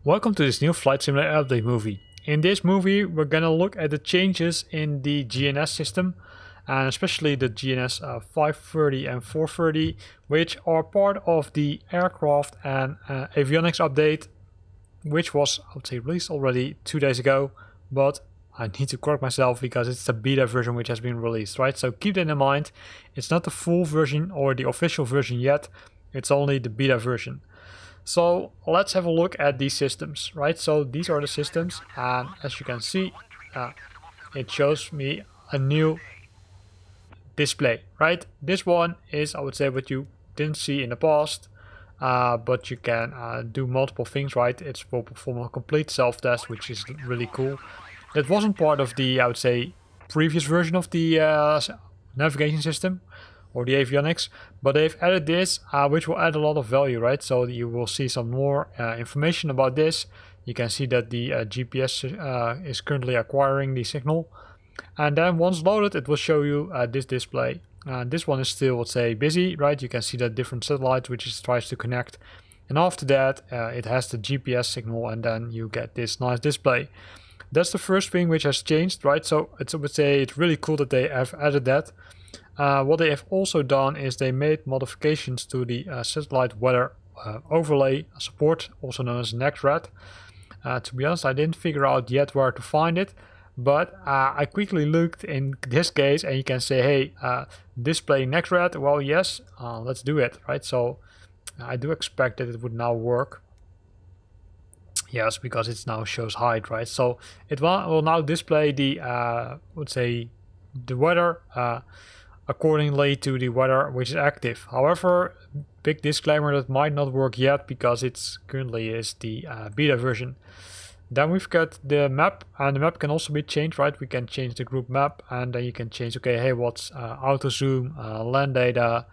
Welcome to this new Flight Simulator update movie. In this movie we're gonna look at the changes in the GNS system, and especially the GNS 530 and 430, which are part of the Aircraft and Avionics update, which was, I would say, released already 2 days ago, but I need to correct myself because it's the beta version which has been released, right? So keep that in mind. It's not the full version or the official version yet, it's only the beta version. So let's have a look at these systems, right? So these are the systems, and as you can see, it shows me a new display, right? This one is, I would say, what you didn't see in the past, but you can do multiple things, right? It will perform a complete self-test, which is really cool. That wasn't part of the, I would say, previous version of the navigation system or the avionics, but they've added this, which will add a lot of value, right? So you will see some more information about this. You can see that the GPS is currently acquiring the signal, and then once loaded it will show you this display. This one is still, let's say, busy, right? You can see the different satellites which it tries to connect, and after that it has the GPS signal, and then you get this nice display. That's the first thing which has changed, right? So I would say it's really cool that they have added that. What they have also done is they made modifications to the satellite weather overlay support, also known as NextRad. To be honest, I didn't figure out yet where to find it, but I quickly looked in this case, and you can say, hey, display NextRad. Well, yes, let's do it, right? So I do expect that it would now work. Yes, because it now shows height, right? So it will now display the, let's say, the weather accordingly to the weather which is active. However, big disclaimer, that might not work yet because it's currently is the beta version. Then we've got the map, and the map can also be changed, right? We can change the group map, and then you can change, okay, hey, what's auto zoom, land data,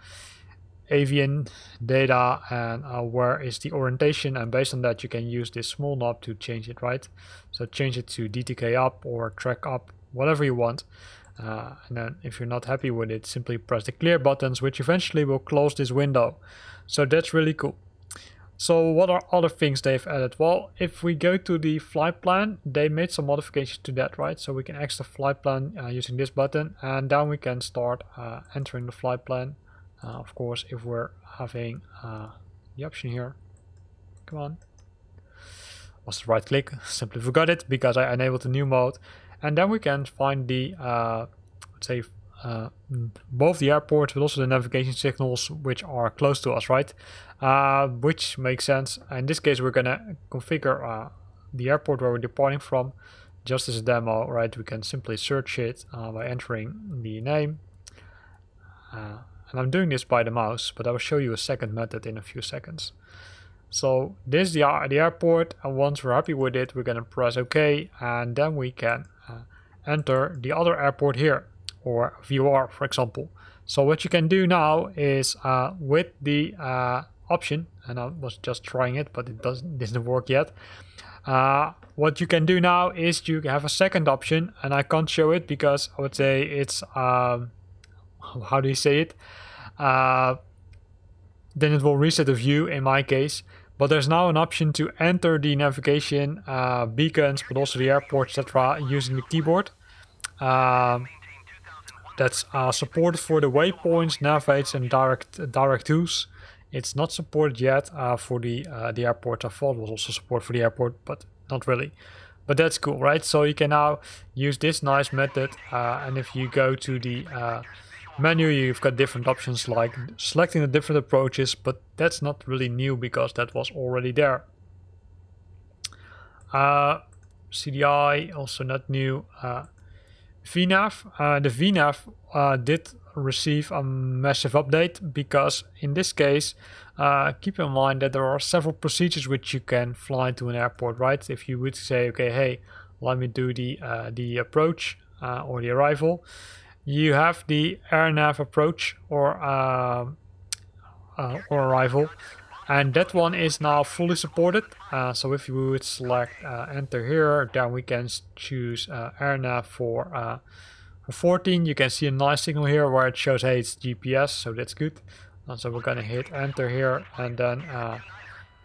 avian data, and where is the orientation, and based on that you can use this small knob to change it, right? So change it to DTK up or track up, whatever you want. And then if you're not happy with it, simply press the clear buttons, which eventually will close this window. So that's really cool. So what are other things they've added? Well, if we go to the flight plan, they made some modifications to that, right? So we can exit the flight plan using this button, and then we can start entering the flight plan. Of course, if we're having the option here, come on, was the right click, simply forgot it because I enabled a new mode. And then we can find the, let's say, both the airports, but also the navigation signals which are close to us, right? Which makes sense. In this case, we're gonna configure the airport where we're departing from, just as a demo, right? We can simply search it by entering the name. And I'm doing this by the mouse, but I will show you a second method in a few seconds. So this is the airport, and once we're happy with it, we're gonna press OK, and then we can enter the other airport here, or VOR, for example. So what you can do now is with the option, and I was just trying it, but it doesn't work yet. What you can do now is you have a second option, and I can't show it because I would say it's how do you say it? Then it will reset the view in my case. But there's now an option to enter the navigation beacons, but also the airport, etc., using the keyboard. That's supported for the waypoints, navigates, and direct tools. It's not supported yet for the airport. I thought it was also support for the airport, but not really. But that's cool, right? So you can now use this nice method, and if you go to the menu, you've got different options like selecting the different approaches, but that's not really new because that was already there. CDI, also not new. VNAV, the VNAV did receive a massive update because in this case, keep in mind that there are several procedures which you can fly to an airport, right? If you would say, okay, hey, let me do the approach or the arrival. You have the AirNav approach or arrival, and that one is now fully supported. So if you would select enter here, then we can choose AirNav for For 14, you can see a nice signal here where it shows, hey, it's GPS, so that's good. So we're gonna hit enter here, and then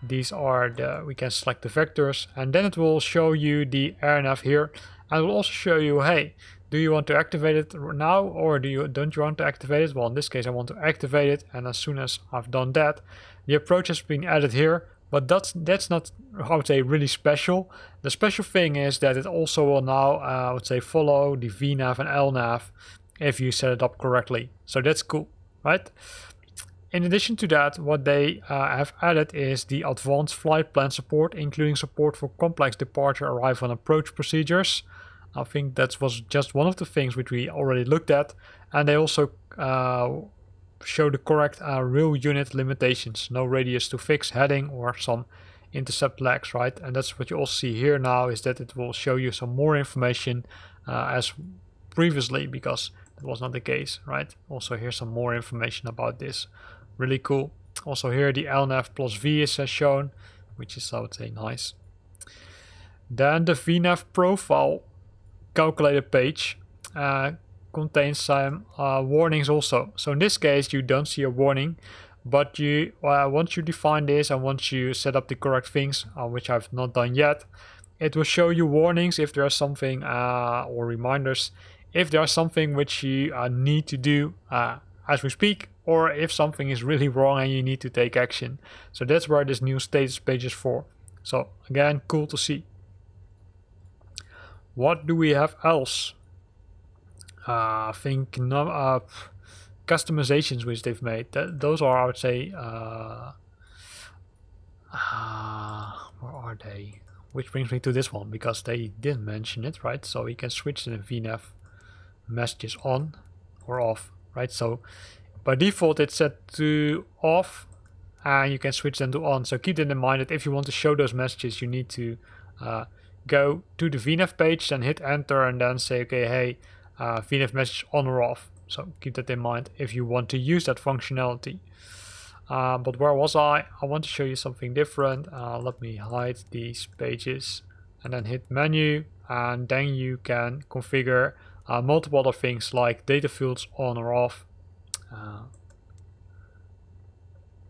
these are we can select the vectors, and then it will show you the AirNav here, and it will also show you, hey, do you want to activate it now, or don't you want to activate it? Well, in this case, I want to activate it, and as soon as I've done that, the approach has been added here. But that's not, I would say, really special. The special thing is that it also will now, I would say, follow the VNav and LNav if you set it up correctly. So that's cool, right? In addition to that, what they have added is the advanced flight plan support, including support for complex departure, arrival, and approach procedures. I think that was just one of the things which we already looked at. And they also show the correct real unit limitations, no radius to fix, heading, or some intercept legs, right? And that's what you also see here now, is that it will show you some more information as previously, because that was not the case, right? Also here's some more information about this. Really cool. Also here the LNAV plus V is shown, which is, I would say, nice. Then the VNav profile calculator page contains some warnings also. So in this case, you don't see a warning, but you once you define this and once you set up the correct things, which I've not done yet, it will show you warnings if there's something or reminders if there's something which you need to do as we speak, or if something is really wrong and you need to take action. So that's where this new status page is for. So again, cool to see. What do we have else? I think customizations which they've made. Those are, I would say, where are they? Which brings me to this one, because they didn't mention it, right? So you can switch the VNav messages on or off, right? So by default it's set to off, and you can switch them to on. So keep that in mind, that if you want to show those messages, you need to go to the VNav page, then hit enter, and then say, okay, hey, VNav message on or off. So keep that in mind if you want to use that functionality. But where was I? I want to show you something different. Let me hide these pages and then hit menu, and then you can configure multiple other things like data fields on or off,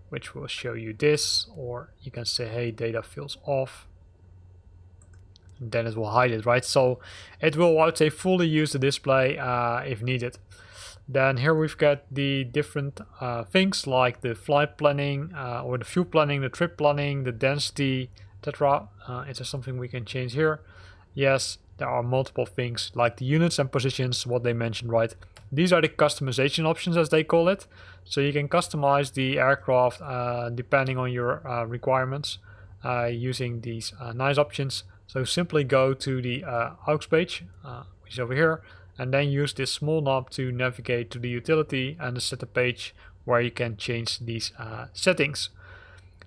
which will show you this, or you can say, hey, data fields off. Then it will hide it, right? So it will, I would say, fully use the display if needed. Then here we've got the different things like the flight planning or the fuel planning, the trip planning, the density, etc. Is there something we can change here? Yes, there are multiple things like the units and positions, what they mentioned, right? These are the customization options, as they call it. So you can customize the aircraft depending on your requirements using these nice options. So simply go to the aux page, which is over here, and then use this small knob to navigate to the utility and the setup page where you can change these settings.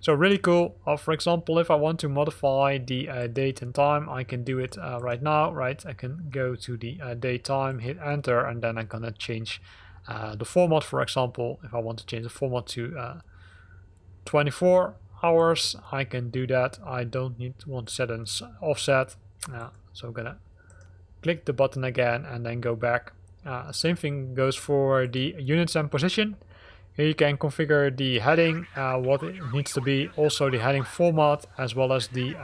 So really cool. For example, if I want to modify the date and time, I can do it right now, right? I can go to the date time, hit enter, and then I'm gonna change the format. For example, if I want to change the format to 24 hours, I can do that. I don't want to set an offset, so I'm gonna click the button again and then go back. Same thing goes for the units and position. Here you can configure the heading, what it needs to be, also the heading format, as well as the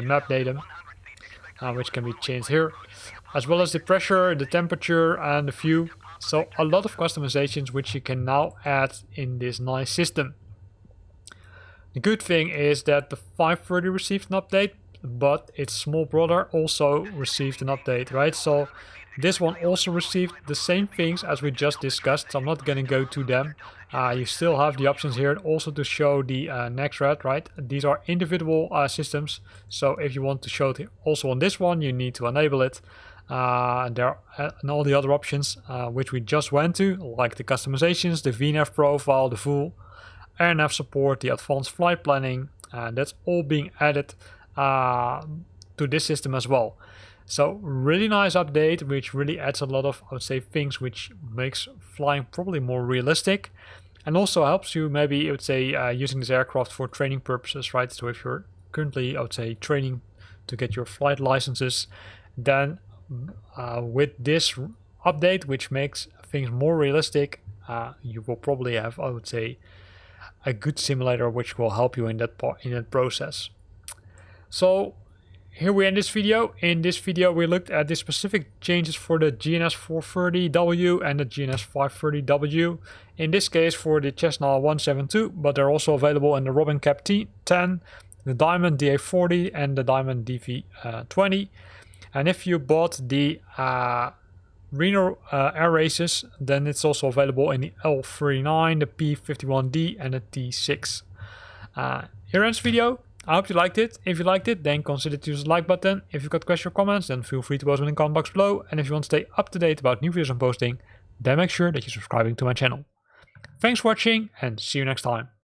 map datum, which can be changed here, as well as the pressure, the temperature, and the view. So a lot of customizations which you can now add in this nice system. The good thing is that the 530 received an update, but its small brother also received an update, right? So this one also received the same things as we just discussed, so I'm not going to go to them. You still have the options here also to show the next red, right? These are individual systems, so if you want to show it also on this one, you need to enable it. There are and all the other options which we just went to, like the customizations, the VNav profile, the full AirNav support, the advanced flight planning, and that's all being added to this system as well. So really nice update, which really adds a lot of, I would say, things which makes flying probably more realistic, and also helps you maybe, I would say, using this aircraft for training purposes, right? So if you're currently, I would say, training to get your flight licenses, then with this update, which makes things more realistic, you will probably have, I would say, a good simulator which will help you in that process. So here we end this video. In this video we looked at the specific changes for the GNS 430w and the GNS 530w. In this case for the Cessna 172, but they're also available in the Robin Cap 10, the Diamond DA40 and the Diamond DV20. And if you bought the Reno Air Races, then it's also available in the L39, the P51D and the T6. Here ends the video. I hope you liked it. If you liked it, then consider to use the like button. If you've got questions or comments, then feel free to post them in the comment box below. And if you want to stay up to date about new videos I'm posting, then make sure that you're subscribing to my channel. Thanks for watching and see you next time.